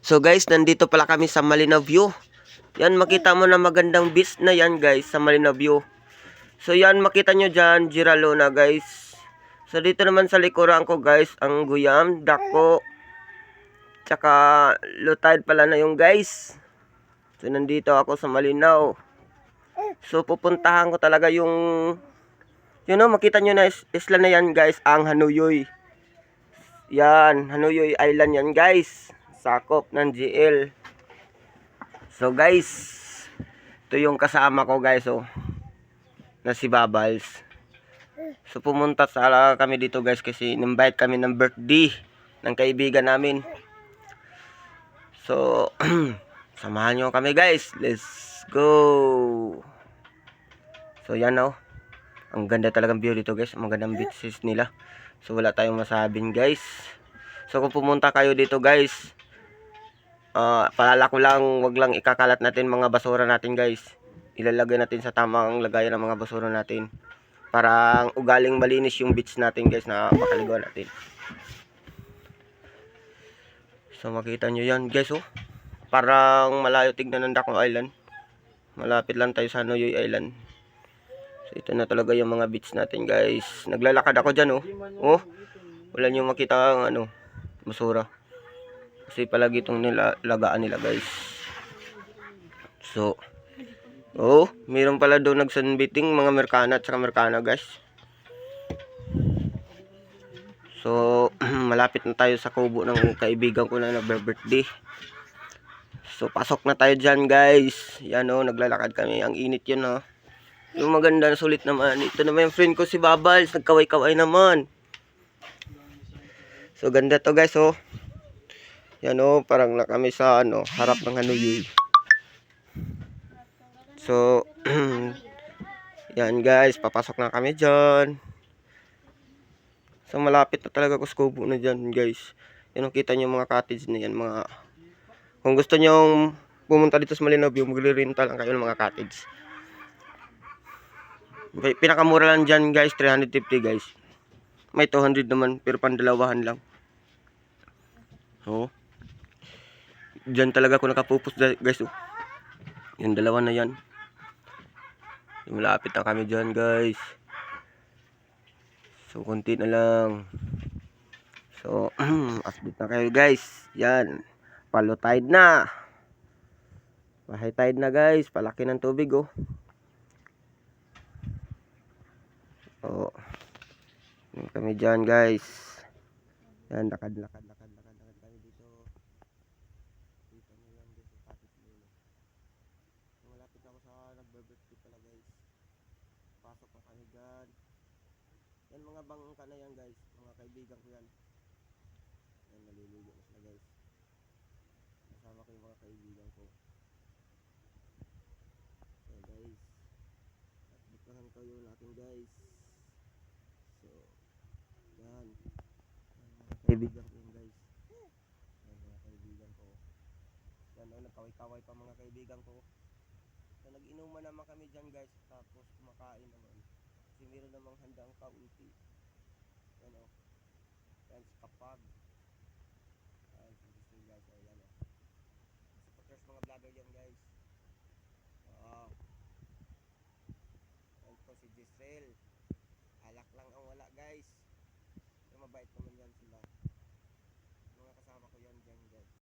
So guys, nandito pala kami sa Malinaw View. Yan, makita mo na magandang beach na yan guys, sa Malinaw View. So yan, makita nyo dyan, Giralona guys. So dito naman sa likuran ko guys, ang Guyam, Dako, tsaka low tide pala na yung guys. So nandito ako sa Malinaw. So pupuntahan ko talaga yung, makita nyo na isla na yan guys, ang Hanuyoy. Yan, Hanuyoy Island yan guys. Sakop ng GL. So guys, ito yung kasama ko guys, oh, na si Babals. So pumunta kami dito guys kasi invite kami ng birthday ng kaibigan namin. So samahan nyo kami guys, let's go. So yan, oh, ang ganda talagang view dito guys, ang magandang beaches nila. So wala tayong masabing guys. So kung pumunta kayo dito guys, paalala ko lang, wag lang ikakalat natin mga basura natin guys. Ilalagay natin sa tamang lagayan ng mga basura natin. Para ugaling malinis yung beach natin guys na makaligo natin. So makita nyo yan guys, oh. Parang malayo tignan ng Dako Island. Malapit lang tayo sa Hanuyoy Island. So ito na talaga yung mga beach natin guys. Naglalakad ako dyan, oh. Oh, wala nyo makita ang basura. Kasi palagi itong nilagaan nila guys. So, oh, mayroon pala doon nagsunbiting mga Amerikana at saka Amerikana guys. So, malapit na tayo sa kubo ng kaibigan ko na nagbe-birthday. So, pasok na tayo dyan guys. Yan, oh, naglalakad kami. Ang init yun, oh. Yung maganda, sulit naman. Ito naman yung friend ko si Babals. Nagkaway-kaway naman. So, ganda to guys, oh. Yan, oh, parang na kami sa harap ng Hanuyoy. So, yan guys, papasok na kami dyan. So, malapit na talaga ko sa kubo na dyan guys. Yan, kita nyo mga cottage na yan. Kung gusto nyo pumunta dito sa Malinaw View, magre-renta lang kayo ng mga cottage. Pinakamura lang dyan guys, 350 guys. May 200 naman, pero pandalawahan lang. So, dyan talaga ako nakapupos guys, oh. Yung dalawa na yan. Malapit na kami dyan guys. So konti na lang. So update na kayo guys. Yan, palo tide na. High tide na guys. Palaki ng tubig, oh. Oh, yan kami dyan guys. Yan, lakad kami dito. Dito na lang guys, tapos dito. Malapit na ako sa nagbe-birthday pala guys. Pasok na kami dyan. Yan, mga bangka na yan guys. Mga kaibigan ko yan. Yan, naliligo na sila guys. Kasama ko yung mga kaibigan ko. So guys, updatehan ko yung natin guys. So yan, mga kaibigan ko yun guys. Yan, mga kaibigan ko. Yan, nagkaway-kaway pa mga kaibigan ko. So nag-inuman naman kami dyan guys. Tapos kumakain naman. Kasi meron namang handang kaunti. Yan, oh. Yan, kapag. Yan, si guys. O, yan, oh. Supporters mga vlogger yan guys. Yan po si Giselle. Alak lang ang wala guys. Pero mabait naman yan